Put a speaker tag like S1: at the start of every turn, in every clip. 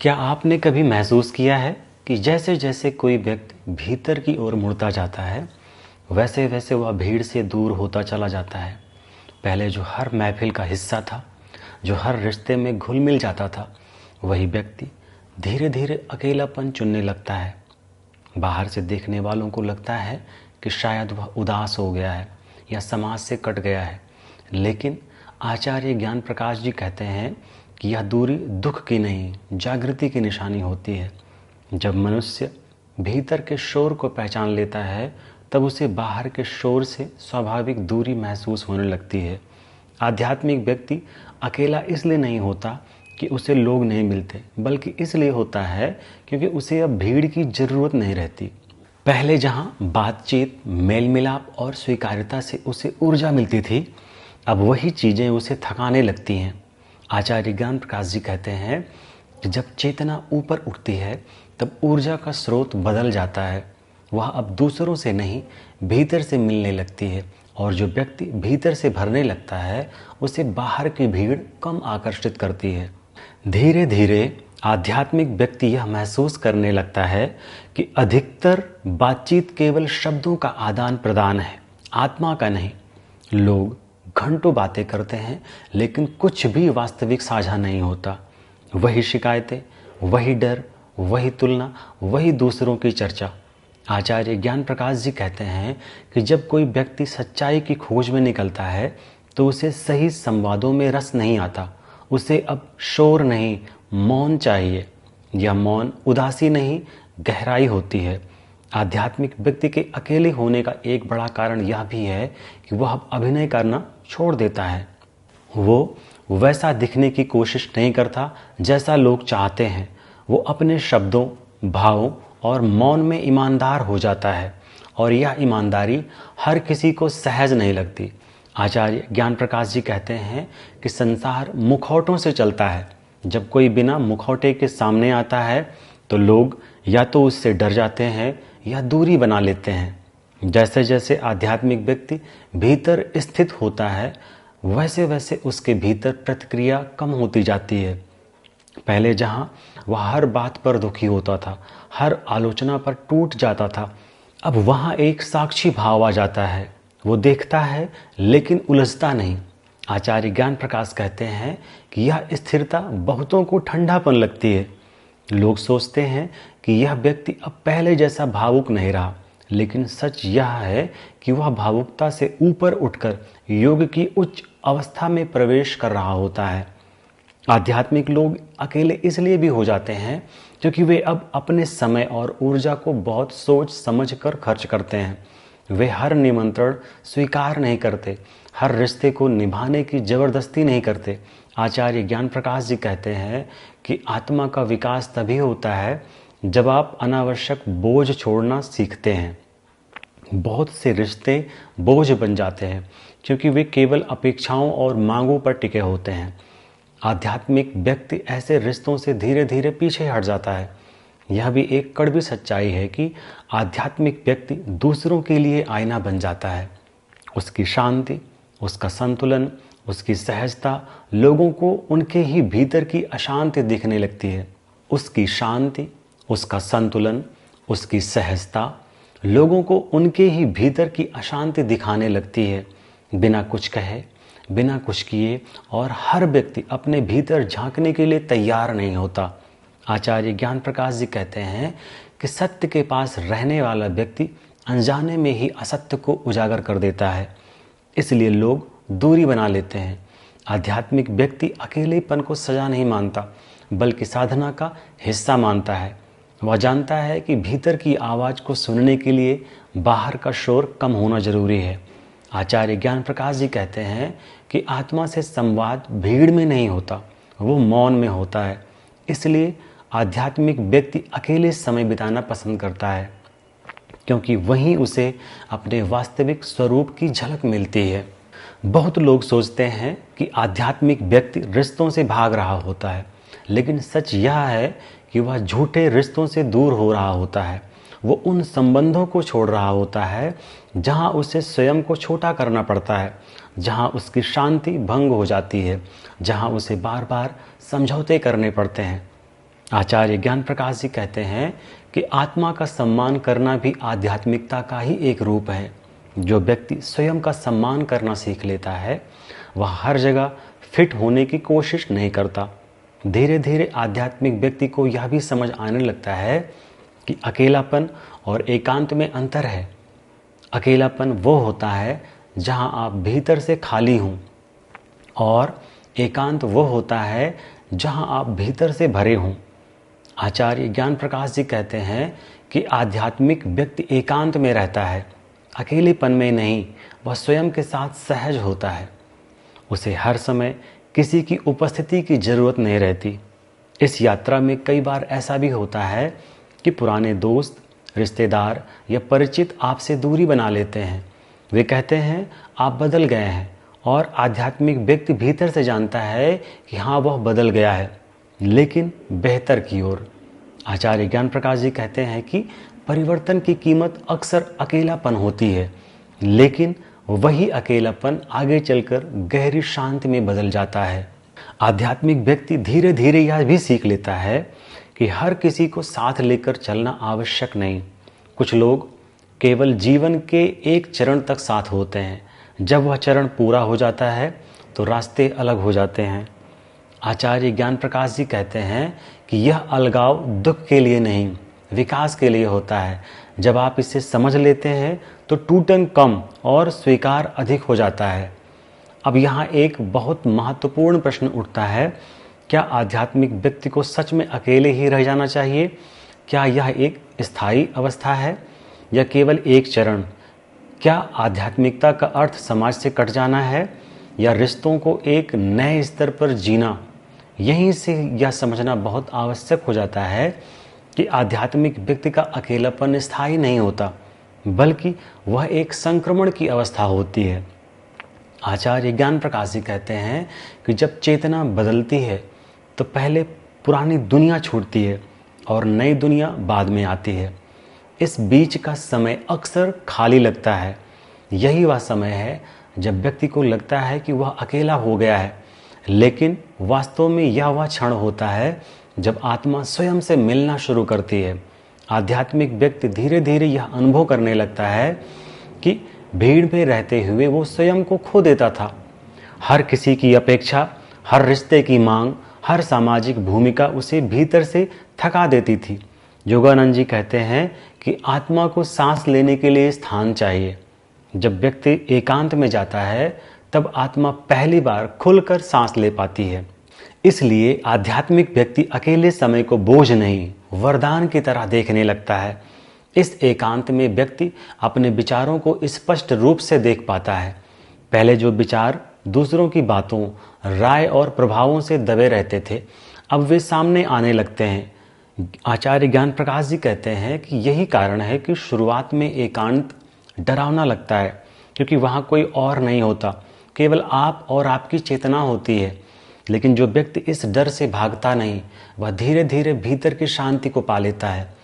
S1: क्या आपने कभी महसूस किया है कि जैसे जैसे कोई व्यक्ति भीतर की ओर मुड़ता जाता है, वैसे वैसे वह भीड़ से दूर होता चला जाता है। पहले जो हर महफिल का हिस्सा था, जो हर रिश्ते में घुल मिल जाता था, वही व्यक्ति धीरे धीरे अकेलापन चुनने लगता है। बाहर से देखने वालों को लगता है कि शायद वह उदास हो गया है या समाज से कट गया है, लेकिन आचार्य ज्ञान प्रकाश जी कहते हैं कि यह दूरी दुख की नहीं, जागृति की निशानी होती है। जब मनुष्य भीतर के शोर को पहचान लेता है, तब उसे बाहर के शोर से स्वाभाविक दूरी महसूस होने लगती है। आध्यात्मिक व्यक्ति अकेला इसलिए नहीं होता कि उसे लोग नहीं मिलते, बल्कि इसलिए होता है क्योंकि उसे अब भीड़ की ज़रूरत नहीं रहती। पहले जहाँ बातचीत, मेल मिलाप और स्वीकार्यता से उसे ऊर्जा मिलती थी, अब वही चीज़ें उसे थकाने लगती हैं। आचार्य ज्ञान प्रकाश जी कहते हैं कि जब चेतना ऊपर उठती है, तब ऊर्जा का स्रोत बदल जाता है। वह अब दूसरों से नहीं, भीतर से मिलने लगती है, और जो व्यक्ति भीतर से भरने लगता है, उसे बाहर की भीड़ कम आकर्षित करती है। धीरे धीरे आध्यात्मिक व्यक्ति यह महसूस करने लगता है कि अधिकतर बातचीत केवल शब्दों का आदान प्रदान है, आत्मा का नहीं। लोग घंटों बातें करते हैं, लेकिन कुछ भी वास्तविक साझा नहीं होता। वही शिकायतें, वही डर, वही तुलना, वही दूसरों की चर्चा। आचार्य ज्ञान प्रकाश जी कहते हैं कि जब कोई व्यक्ति सच्चाई की खोज में निकलता है, तो उसे सही संवादों में रस नहीं आता। उसे अब शोर नहीं, मौन चाहिए। यह मौन उदासी नहीं, गहराई होती है। आध्यात्मिक व्यक्ति के अकेले होने का एक बड़ा कारण यह भी है कि वह अब अभिनय करना छोड़ देता है। वो वैसा दिखने की कोशिश नहीं करता जैसा लोग चाहते हैं। वो अपने शब्दों, भावों और मौन में ईमानदार हो जाता है, और यह ईमानदारी हर किसी को सहज नहीं लगती। आचार्य ज्ञान प्रकाश जी कहते हैं कि संसार मुखौटों से चलता है। जब कोई बिना मुखौटे के सामने आता है, तो लोग या तो उससे डर जाते हैं या दूरी बना लेते हैं। जैसे जैसे आध्यात्मिक व्यक्ति भीतर स्थित होता है, वैसे वैसे उसके भीतर प्रतिक्रिया कम होती जाती है। पहले जहाँ वह हर बात पर दुखी होता था, हर आलोचना पर टूट जाता था, अब वहाँ एक साक्षी भाव आ जाता है। वो देखता है लेकिन उलझता नहीं। आचार्य ज्ञान प्रकाश कहते हैं कि यह स्थिरता बहुतों को ठंडापन लगती है। लोग सोचते हैं कि यह व्यक्ति अब पहले जैसा भावुक नहीं रहा, लेकिन सच यह है कि वह भावुकता से ऊपर उठकर योग की उच्च अवस्था में प्रवेश कर रहा होता है। आध्यात्मिक लोग अकेले इसलिए भी हो जाते हैं क्योंकि वे अब अपने समय और ऊर्जा को बहुत सोच समझ कर खर्च करते हैं। वे हर निमंत्रण स्वीकार नहीं करते, हर रिश्ते को निभाने की जबरदस्ती नहीं करते। आचार्य ज्ञान प्रकाश जी कहते हैं कि आत्मा का विकास तभी होता है जब आप अनावश्यक बोझ छोड़ना सीखते हैं। बहुत से रिश्ते बोझ बन जाते हैं क्योंकि वे केवल अपेक्षाओं और मांगों पर टिके होते हैं। आध्यात्मिक व्यक्ति ऐसे रिश्तों से धीरे धीरे पीछे हट जाता है। यह भी एक कड़वी सच्चाई है कि आध्यात्मिक व्यक्ति दूसरों के लिए आईना बन जाता है। उसकी शांति, उसका संतुलन, उसकी सहजता लोगों को उनके ही भीतर की अशांति दिखने लगती है। उसकी शांति, उसका संतुलन, उसकी सहजता लोगों को उनके ही भीतर की अशांति दिखाने लगती है। बिना कुछ कहे, बिना कुछ किए, और हर व्यक्ति अपने भीतर झांकने के लिए तैयार नहीं होता। आचार्य ज्ञान प्रकाश जी कहते हैं कि सत्य के पास रहने वाला व्यक्ति अनजाने में ही असत्य को उजागर कर देता है, इसलिए लोग दूरी बना लेते हैं। आध्यात्मिक व्यक्ति अकेलेपन को सजा नहीं मानता, बल्कि साधना का हिस्सा मानता है। वह जानता है कि भीतर की आवाज़ को सुनने के लिए बाहर का शोर कम होना जरूरी है। आचार्य ज्ञान प्रकाश जी कहते हैं कि आत्मा से संवाद भीड़ में नहीं होता, वो मौन में होता है। इसलिए आध्यात्मिक व्यक्ति अकेले समय बिताना पसंद करता है, क्योंकि वहीं उसे अपने वास्तविक स्वरूप की झलक मिलती है। बहुत लोग सोचते हैं कि आध्यात्मिक व्यक्ति रिश्तों से भाग रहा होता है, लेकिन सच यह है कि वह झूठे रिश्तों से दूर हो रहा होता है। वो उन संबंधों को छोड़ रहा होता है जहां उसे स्वयं को छोटा करना पड़ता है, जहां उसकी शांति भंग हो जाती है, जहां उसे बार बार समझौते करने पड़ते हैं। आचार्य ज्ञान प्रकाश जी कहते हैं कि आत्मा का सम्मान करना भी आध्यात्मिकता का ही एक रूप है। जो व्यक्ति स्वयं का सम्मान करना सीख लेता है वह हर जगह फिट होने की कोशिश नहीं करता। धीरे धीरे आध्यात्मिक व्यक्ति को यह भी समझ आने लगता है कि अकेलापन और एकांत में अंतर है। अकेलापन वो होता है जहां आप भीतर से खाली हों, और एकांत वो होता है जहां आप भीतर से भरे हों। आचार्य ज्ञान प्रकाश जी कहते हैं कि आध्यात्मिक व्यक्ति एकांत में रहता है, अकेलेपन में नहीं। वह स्वयं के साथ सहज होता है। उसे हर समय किसी की उपस्थिति की जरूरत नहीं रहती। इस यात्रा में कई बार ऐसा भी होता है कि पुराने दोस्त, रिश्तेदार या परिचित आपसे दूरी बना लेते हैं। वे कहते हैं आप बदल गए हैं, और आध्यात्मिक व्यक्ति भीतर से जानता है कि हाँ, वह बदल गया है, लेकिन बेहतर की ओर। आचार्य ज्ञान प्रकाश जी कहते हैं कि परिवर्तन की कीमत अक्सर अकेलापन होती है, लेकिन वही अकेलापन आगे चलकर गहरी शांति में बदल जाता है। आध्यात्मिक व्यक्ति धीरे धीरे यह भी सीख लेता है कि हर किसी को साथ लेकर चलना आवश्यक नहीं। कुछ लोग केवल जीवन के एक चरण तक साथ होते हैं। जब वह चरण पूरा हो जाता है तो रास्ते अलग हो जाते हैं। आचार्य ज्ञान प्रकाश जी कहते हैं कि यह अलगाव दुख के लिए नहीं, विकास के लिए होता है। जब आप इसे समझ लेते हैं तो टूटन कम और स्वीकार अधिक हो जाता है। अब यहाँ एक बहुत महत्वपूर्ण प्रश्न उठता है, क्या आध्यात्मिक व्यक्ति को सच में अकेले ही रह जाना चाहिए? क्या यह एक स्थायी अवस्था है या केवल एक चरण? क्या आध्यात्मिकता का अर्थ समाज से कट जाना है या रिश्तों को एक नए स्तर पर जीना? यहीं से यह समझना बहुत आवश्यक हो जाता है कि आध्यात्मिक व्यक्ति का अकेलापन स्थायी नहीं होता, बल्कि वह एक संक्रमण की अवस्था होती है। आचार्य ज्ञान प्रकाश जी कहते हैं कि जब चेतना बदलती है तो पहले पुरानी दुनिया छूटती है और नई दुनिया बाद में आती है। इस बीच का समय अक्सर खाली लगता है। यही वह समय है जब व्यक्ति को लगता है कि वह अकेला हो गया है, लेकिन वास्तव में यह वह क्षण होता है जब आत्मा स्वयं से मिलना शुरू करती है। आध्यात्मिक व्यक्ति धीरे धीरे यह अनुभव करने लगता है कि भीड़ में रहते हुए वो स्वयं को खो देता था। हर किसी की अपेक्षा, हर रिश्ते की मांग, हर सामाजिक भूमिका उसे भीतर से थका देती थी। योगानंद जी कहते हैं कि आत्मा को सांस लेने के लिए स्थान चाहिए। जब व्यक्ति एकांत में जाता है तब आत्मा पहली बार खुलकर सांस ले पाती है। इसलिए आध्यात्मिक व्यक्ति अकेले समय को बोझ नहीं, वरदान की तरह देखने लगता है। इस एकांत में व्यक्ति अपने विचारों को स्पष्ट रूप से देख पाता है। पहले जो विचार दूसरों की बातों, राय और प्रभावों से दबे रहते थे, अब वे सामने आने लगते हैं। आचार्य ज्ञान प्रकाश जी कहते हैं कि यही कारण है कि शुरुआत में एकांत डरावना लगता है, क्योंकि वहाँ कोई और नहीं होता, केवल आप और आपकी चेतना होती है। लेकिन जो व्यक्ति इस डर से भागता नहीं, वह धीरे धीरे भीतर की शांति को पा लेता है।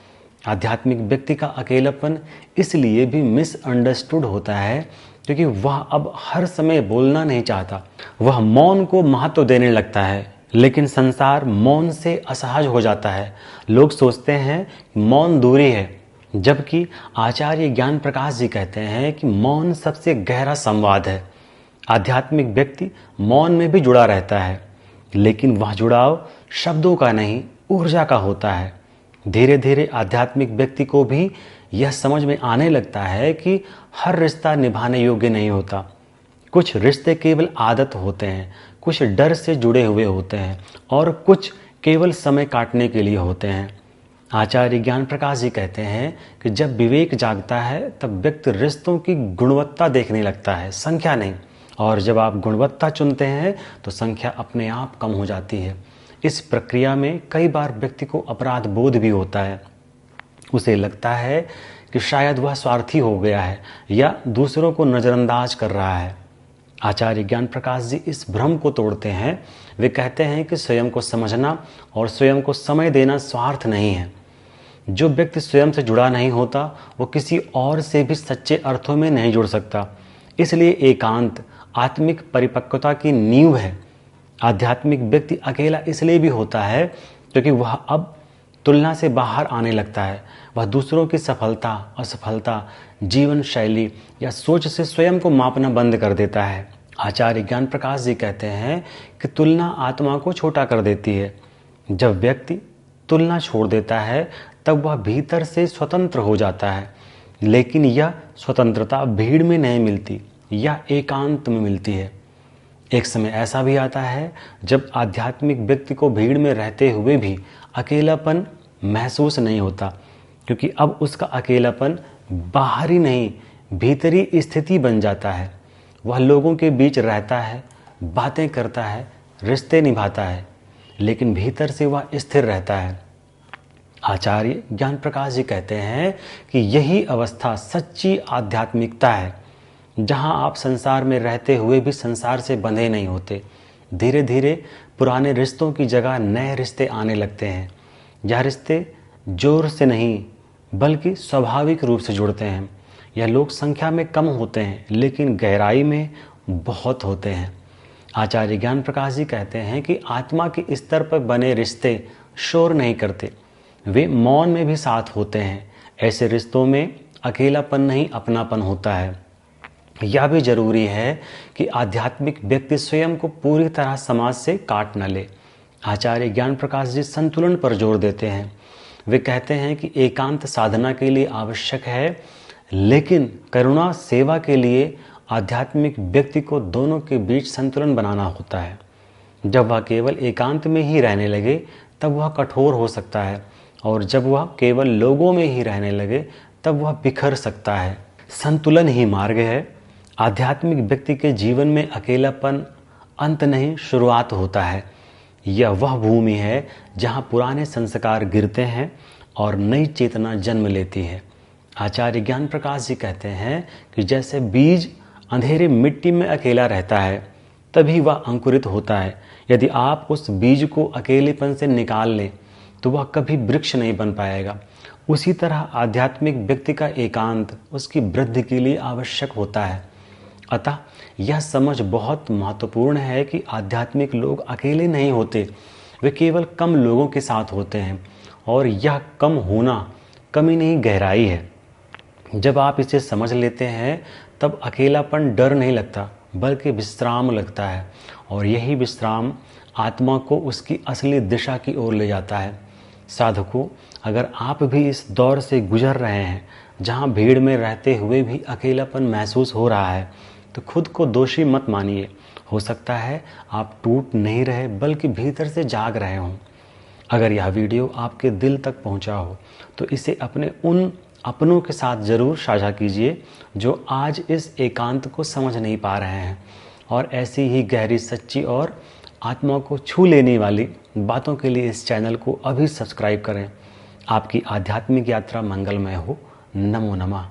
S1: आध्यात्मिक व्यक्ति का अकेलापन इसलिए भी मिसअंडरस्टूड होता है क्योंकि वह अब हर समय बोलना नहीं चाहता। वह मौन को महत्व देने लगता है, लेकिन संसार मौन से असहज हो जाता है। लोग सोचते हैं मौन दूरी है, जबकि आचार्य ज्ञान प्रकाश जी कहते हैं कि मौन सबसे गहरा संवाद है। आध्यात्मिक व्यक्ति मौन में भी जुड़ा रहता है, लेकिन वह जुड़ाव शब्दों का नहीं, ऊर्जा का होता है। धीरे धीरे आध्यात्मिक व्यक्ति को भी यह समझ में आने लगता है कि हर रिश्ता निभाने योग्य नहीं होता। कुछ रिश्ते केवल आदत होते हैं, कुछ डर से जुड़े हुए होते हैं और कुछ केवल समय काटने के लिए होते हैं। आचार्य ज्ञान प्रकाश जी कहते हैं कि जब विवेक जागता है तब व्यक्ति रिश्तों की गुणवत्ता देखने लगता है, संख्या नहीं। और जब आप गुणवत्ता चुनते हैं तो संख्या अपने आप कम हो जाती है। इस प्रक्रिया में कई बार व्यक्ति को अपराध बोध भी होता है। उसे लगता है कि शायद वह स्वार्थी हो गया है या दूसरों को नज़रअंदाज कर रहा है। आचार्य ज्ञान प्रकाश जी इस भ्रम को तोड़ते हैं। वे कहते हैं कि स्वयं को समझना और स्वयं को समय देना स्वार्थ नहीं है। जो व्यक्ति स्वयं से जुड़ा नहीं होता वो किसी और से भी सच्चे अर्थों में नहीं जुड़ सकता। इसलिए एकांत आत्मिक परिपक्वता की नींव है। आध्यात्मिक व्यक्ति अकेला इसलिए भी होता है क्योंकि वह अब तुलना से बाहर आने लगता है। वह दूसरों की सफलता, असफलता, जीवन शैली या सोच से स्वयं को मापना बंद कर देता है। आचार्य ज्ञान प्रकाश जी कहते हैं कि तुलना आत्मा को छोटा कर देती है। जब व्यक्ति तुलना छोड़ देता है तब वह भीतर से स्वतंत्र हो जाता है, लेकिन यह स्वतंत्रता भीड़ में नहीं मिलती, यह एकांत में मिलती है। एक समय ऐसा भी आता है जब आध्यात्मिक व्यक्ति को भीड़ में रहते हुए भी अकेलापन महसूस नहीं होता, क्योंकि अब उसका अकेलापन बाहरी नहीं, भीतरी स्थिति बन जाता है। वह लोगों के बीच रहता है, बातें करता है, रिश्ते निभाता है, लेकिन भीतर से वह स्थिर रहता है। आचार्य ज्ञान प्रकाश जी कहते हैं कि यही अवस्था सच्ची आध्यात्मिकता है, जहां आप संसार में रहते हुए भी संसार से बंधे नहीं होते। धीरे धीरे पुराने रिश्तों की जगह नए रिश्ते आने लगते हैं। यह रिश्ते जोर से नहीं बल्कि स्वाभाविक रूप से जुड़ते हैं। यह लोग संख्या में कम होते हैं, लेकिन गहराई में बहुत होते हैं। आचार्य ज्ञान प्रकाश जी कहते हैं कि आत्मा के स्तर पर बने रिश्ते शोर नहीं करते, वे मौन में भी साथ होते हैं। ऐसे रिश्तों में अकेलापन नहीं, अपनापन होता है। यह भी जरूरी है कि आध्यात्मिक व्यक्ति स्वयं को पूरी तरह समाज से काट न ले। आचार्य ज्ञान प्रकाश जी संतुलन पर जोर देते हैं। वे कहते हैं कि एकांत साधना के लिए आवश्यक है, लेकिन करुणा सेवा के लिए आध्यात्मिक व्यक्ति को दोनों के बीच संतुलन बनाना होता है। जब वह केवल एकांत में ही रहने लगे तब वह कठोर हो सकता है, और जब वह केवल लोगों में ही रहने लगे तब वह बिखर सकता है। संतुलन ही मार्ग है। आध्यात्मिक व्यक्ति के जीवन में अकेलापन अंत नहीं, शुरुआत होता है। यह वह भूमि है जहाँ पुराने संस्कार गिरते हैं और नई चेतना जन्म लेती है। आचार्य ज्ञान प्रकाश जी कहते हैं कि जैसे बीज अंधेरे मिट्टी में अकेला रहता है, तभी वह अंकुरित होता है। यदि आप उस बीज को अकेलेपन से निकाल लें तो वह कभी वृक्ष नहीं बन पाएगा। उसी तरह आध्यात्मिक व्यक्ति का एकांत उसकी वृद्धि के लिए आवश्यक होता है। अतः यह समझ बहुत महत्वपूर्ण है कि आध्यात्मिक लोग अकेले नहीं होते, वे केवल कम लोगों के साथ होते हैं, और यह कम होना कमी नहीं, गहराई है। जब आप इसे समझ लेते हैं तब अकेलापन डर नहीं लगता बल्कि विश्राम लगता है, और यही विश्राम आत्मा को उसकी असली दिशा की ओर ले जाता है। साधकों, अगर आप भी इस दौर से गुजर रहे हैं जहां भीड़ में रहते हुए भी अकेलापन महसूस हो रहा है, तो खुद को दोषी मत मानिए। हो सकता है आप टूट नहीं रहे बल्कि भीतर से जाग रहे हों। अगर यह वीडियो आपके दिल तक पहुंचा हो तो इसे अपने उन अपनों के साथ ज़रूर साझा कीजिए जो आज इस एकांत को समझ नहीं पा रहे हैं, और ऐसी ही गहरी, सच्ची और आत्मा को छू लेने वाली बातों के लिए इस चैनल को अभी सब्सक्राइब करें। आपकी आध्यात्मिक यात्रा मंगलमय हो। नमो नमः।